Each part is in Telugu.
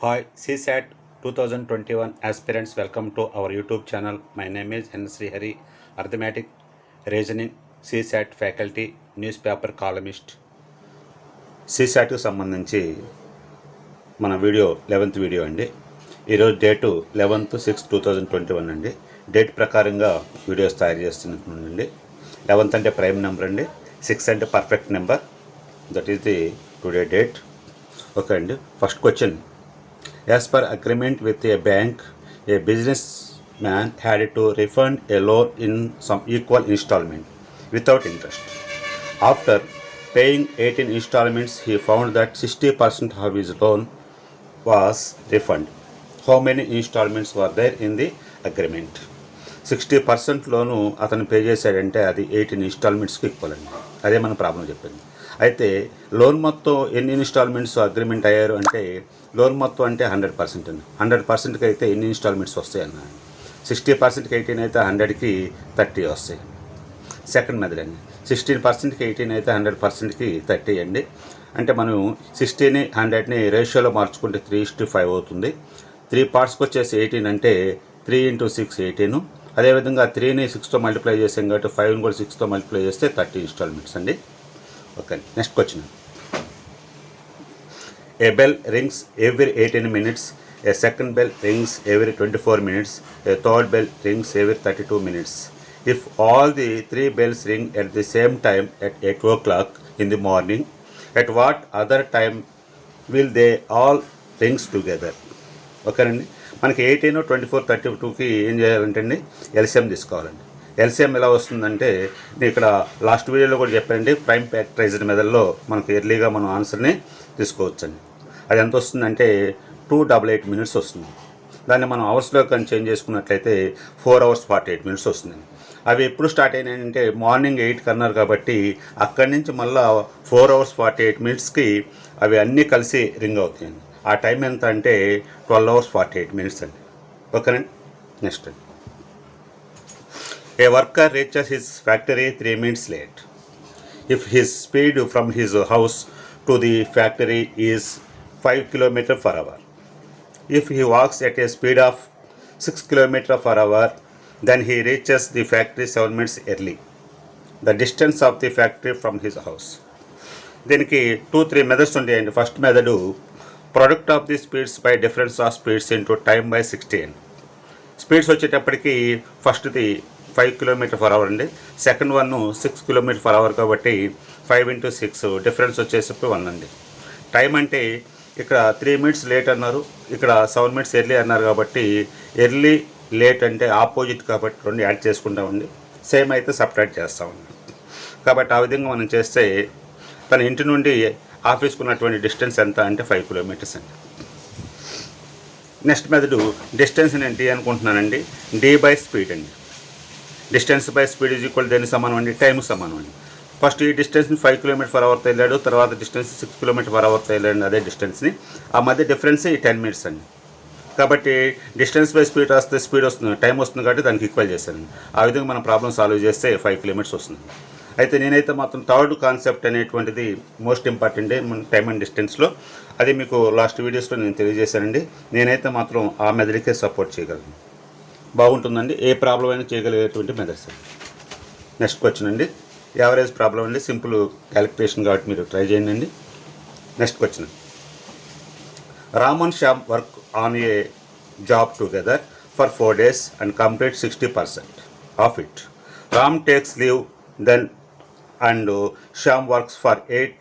Hi, CSAT 2021 aspirants, welcome to our YouTube channel. My name is N. Srihari, Arithmetic, Reasoning, CSAT faculty, newspaper columnist. CSATకు సంబంధించి మన వీడియో 11th వీడియో అండి. ఈరోజు డేటు 11/6/2021 అండి. డేట్ ప్రకారంగా వీడియోస్ తయారు చేస్తున్నానండి. 11th అంటే ప్రైమ్ నెంబర్ అండి, 6 అంటే perfect number. That is the today date. Okay అండి. First question. As per agreement with a bank, a businessman had to refund a loan in some equal installment without interest. After paying 18 installments, he found that 60% of his loan was refunded. How many installments were there in the agreement? 60% లోను అతను పే చేశాడంటే అది 18 ఇన్స్టాల్మెంట్స్కి ఈక్వల్ అండి. అదే మన ప్రాబ్లం చెప్పింది. అయితే లోన్ మొత్తం ఎన్ని ఇన్స్టాల్మెంట్స్ అగ్రిమెంట్ అయ్యారు అంటే లోన్ మొత్తం అంటే 100% అండి. 100%కి అయితే ఎన్ని ఇన్స్టాల్మెంట్స్ వస్తాయి అన్న 60%కి 18 అయితే 100కి 30 వస్తాయి. సెకండ్ మెథడ్ అండి. 16%కి 18 అయితే 100%కి 30 అండి. అంటే మనం 60ని 100ని రేషియోలో మార్చుకుంటే 3:5 అవుతుంది. 3 పార్ట్స్కి వచ్చేసి 18 అంటే 3 × 6 18. అదేవిధంగా 3ని 6తో మల్టిప్లై చేసాం కాబట్టి 5ని కూడా 6తో మల్టిప్లై చేస్తే 30 ఇన్స్టాల్మెంట్స్ అండి. Okay, next question. A bell rings every 18 minutes, a second bell rings every 24 minutes, a third bell rings every 32 minutes. If all the three bells ring at the same time at 8 o'clock in the morning, at what other time will they all rings together? ఓకేనండి. మనకి 18, 24, 32కి ఏం చేయాలంటే అండి ఎల్సిఎం తీసుకోవాలండి. ఎల్సిఎం ఎలా వస్తుందంటే నేను ఇక్కడ లాస్ట్ వీడియోలో కూడా చెప్పానండి. ప్రైమ్ ఫ్యాక్టరైజ్డ్ మెథడ్లో మనకు ఎర్లీగా మనం ఆన్సర్ని తీసుకోవచ్చండి. అది ఎంత వస్తుందంటే 288 minutes వస్తుంది. దాన్ని మనం అవర్స్లో కానీ చేంజ్ చేసుకున్నట్లయితే 4 hours 48 minutes వస్తుందండి. అవి ఎప్పుడు స్టార్ట్ అయినాయంటే మార్నింగ్ 8కి అన్నారు కాబట్టి అక్కడి నుంచి మళ్ళీ 4 hours 48 minutesకి అవి అన్నీ కలిసి రింగ్ అవుతాయండి. ఆ టైం ఎంత అంటే 12 hours 48 minutes అండి. ఓకేనండి. నెక్స్ట్ అండి. A worker reaches his factory 3 minutes late. If his speed from his house to the factory is 5 km/h. If he walks at a speed of 6 km/h, then he reaches the factory 7 minutes early. The distance of the factory from his house. దీనికి 2-3 మెథడ్స్ ఉంటాయండి. First method product of the speeds by difference of speeds into time by 60 అండి. స్పీడ్స్ వచ్చేటప్పటికి ఫస్ట్ది 5 km/h అండి. సెకండ్ వన్ 6 km/h కాబట్టి 5 × 6 డిఫరెన్స్ వచ్చేసి 1 అండి. టైం అంటే ఇక్కడ 3 minutes లేట్ అన్నారు, ఇక్కడ 7 minutes ఎర్లీ అన్నారు కాబట్టి ఎర్లీ లేట్ అంటే ఆపోజిట్ కాబట్టి 2 యాడ్ చేసుకుంటామండి. సేమ్ అయితే సబ్ట్రాక్ట్ చేస్తామండి. కాబట్టి ఆ విధంగా మనం చేస్తే తన ఇంటి నుండి ఆఫీస్కి ఉన్నటువంటి డిస్టెన్స్ ఎంత అంటే 5 kilometers అండి. నెక్స్ట్ మెథడు డిస్టెన్స్ నేను డి అనుకుంటున్నానండి. డి బై స్పీడ్ అండి. Distance by speed is equal దేనికి సమానం అండి? టైంకి సమానం అండి. ఫస్ట్ ఈ డిస్టెన్స్ని 5 km/h వెళ్ళాడు, తర్వాత డిస్టెన్స్ 6 km/h వెళ్ళాడు. అదే డిస్టెన్స్ని ఆ మధ్య డిఫరెన్స్ 10 minutes అండి. కాబట్టి డిస్టెన్స్ బై స్పీడ్ రాస్తే స్పీడ్ వస్తుంది, టైం వస్తుంది కాబట్టి దానికి ఈక్వల్ చేశాను. ఆ విధంగా మనం ప్రాబ్లం సాల్వ్ చేస్తే 5 kilometers వస్తుంది. అయితే నేనైతే మాత్రం థర్డ్ కాన్సెప్ట్ అనేటువంటిది మోస్ట్ ఇంపార్టెంట్ టైమ్ అండ్ డిస్టెన్స్లో. అది మీకు లాస్ట్ వీడియోస్లో నేను తెలియజేశానండి. నేనైతే మాత్రం ఆ మెథడ్కే సపోర్ట్ చేయగలను. బాగుంటుందండి. ఏ ప్రాబ్లం అయినా చేయగలిగేటువంటి మెథడ్స్. నెక్స్ట్ క్వశ్చన్ అండి. యావరేజ్ ప్రాబ్లం అండి. సింపుల్ క్యాలిక్యులేషన్ కాబట్టి మీరు ట్రై చేయండి. Next question. Ram and Shyam work on a job together for 4 days and complete 60% of it. Ram takes leave then and Shyam works for 8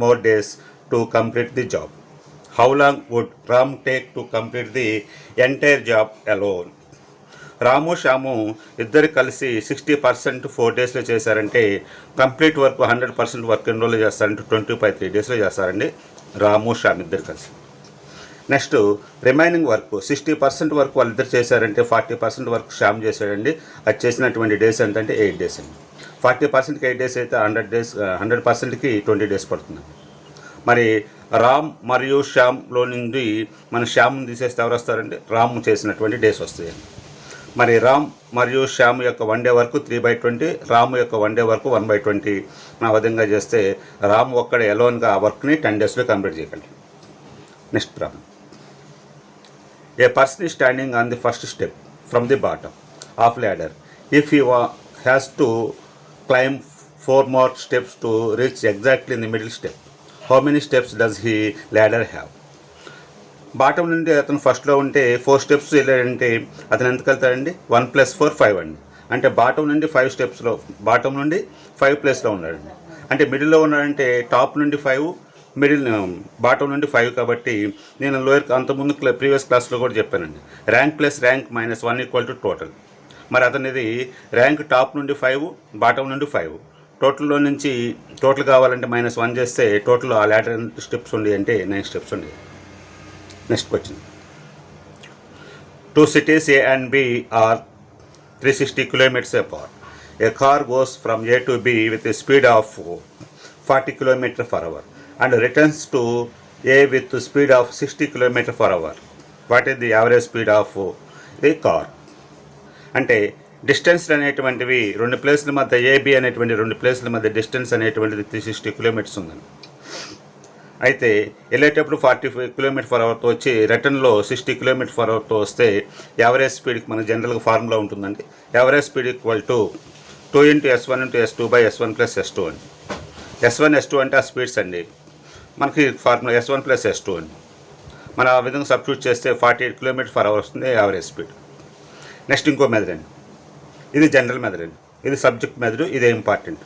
more days to complete the job. How long would Ram take to complete the entire job alone? రాము శ్యాము ఇద్దరు కలిసి 60% 4 daysలో చేశారంటే కంప్లీట్ వర్క్ 100% వర్క్ ఎన్ని రోజులు చేస్తారంటే 3 daysలో చేస్తారండి రాము శ్యామ్ ఇద్దరు కలిసి. నెక్స్ట్ రిమైనింగ్ వర్క్ 60% వర్క్ వాళ్ళిద్దరు చేశారంటే 40% వర్క్ శ్యామ్ చేశాడండి. అది చేసినటువంటి డేస్ ఎంతంటే 8 days అండి. 40%కి 8 days అయితే 100%కి 20 days పడుతుంది. మరి రామ్ మరియు శ్యామ్లో నుండి మన శ్యామ్ని తీసేస్తే ఎవరు వస్తారంటే రామ్ చేసినటువంటి డేస్ వస్తాయండి. మరి రామ్ మరియు శ్యామ్ యొక్క 1 day వర్క్ 3/20, రామ్ యొక్క 1 day వర్క్ 1/20. ఆ విధంగా చేస్తే రామ్ ఒక్కడే ఎలోన్గా ఆ వర్క్ని 10 daysలో కంప్లీట్ చేయగలరు. Next problem. A person is standing on the first step from the bottom of ladder. If he has to climb 4 more steps to reach exactly in the middle step, how many steps does he ladder have? Bottom నుండి అతను ఫస్ట్లో ఉంటే 4 స్టెప్స్ వెళ్ళాడంటే అతను ఎంత వెళ్తాడండి? 1 + 4 5 అండి. అంటే బాటం నుండి 5 స్టెప్స్లో, బాటం నుండి 5 ప్లేస్లో ఉన్నాడండి. అంటే మిడిల్లో ఉన్నాడంటే టాప్ నుండి 5, మిడిల్ బాటం నుండి 5 కాబట్టి నేను లోయర్ అంతకుముందు ప్రీవియస్ క్లాస్లో కూడా చెప్పానండి. Rank plus rank -1 = total. మరి అతనిది ర్యాంక్ టాప్ నుండి 5, బాటం నుండి 5. టోటల్లో నుంచి టోటల్ కావాలంటే -1 చేస్తే టోటల్ ఆ ల్యాడర్ స్టెప్స్ ఉండి అంటే 9 స్టెప్స్ ఉండి. Next question. 2 cities A and B are 360 kilometers apart. A car goes from A to B with a speed of 40 km/h and returns to A with the speed of 60 km/h. What is the average speed of the car? అంటే డిస్టెన్స్ అనేటువంటివి 2 ప్లేస్ల మధ్య ఏబి అనేటువంటి 2 ప్లేస్ల మధ్య డిస్టెన్స్ అనేటువంటిది 360 కిలోమీటర్స్ ఉందండి. అయితే వెళ్ళేటప్పుడు 45 km/hతో వచ్చి రిటర్న్లో 60 km/hతో వస్తే యావరేజ్ స్పీడ్కి మన జనరల్గా ఫార్ములా ఉంటుందండి. Average speed = 2 × S1 × S2/S1 + S2 అండి. S1 S2 అంటే ఆ స్పీడ్స్ అండి. మనకి ఫార్ములా S1 + S2 అండి. మనం ఆ విధంగా సబ్స్టిట్యూట్ చేస్తే 48 km/h వస్తుంది యావరేజ్ స్పీడ్. నెక్స్ట్ ఇంకో మెథడ్ అండి. ఇది జనరల్ మెథడ్ అండి. ఇది సబ్జెక్ట్ మెథడ్. ఇదే ఇంపార్టెంట్.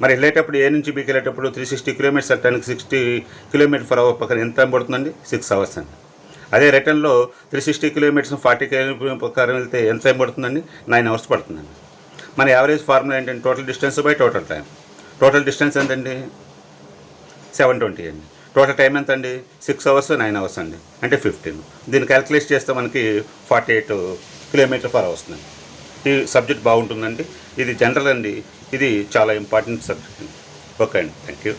మరి వెళ్ళేటప్పుడు ఏ నుంచి బీకి వెళ్ళేటప్పుడు 360 కిలోమీటర్స్ వెళ్ళడానికి 60 km/h పక్కన ఎంత టైం పడుతుందండి? 6 అవర్స్ అండి. అదే రిటర్న్లో 360 కిలోమీటర్స్ 40 km ప్రకారం వెళ్తే ఎంత టైం పడుతుందండి? 9 అవర్స్ పడుతుందండి. మన యావరేజ్ ఫార్ములా ఏంటంటే total distance by total time. Total distance ఎంతండి? 720 అండి. టోటల్ టైం ఎంత అండి? 6 అవర్స్ 9 అవర్స్ అండి. అంటే 15. దీన్ని క్యాలిక్యులేట్ చేస్తే మనకి 48 km/h వస్తుందండి. ఈ సబ్జెక్ట్ బాగుంటుందండి. ఇది జనరల్ అండి. ఇది చాలా ఇంపార్టెంట్ సబ్జెక్ట్ అండి. ఓకే అండి, థ్యాంక్ యూ.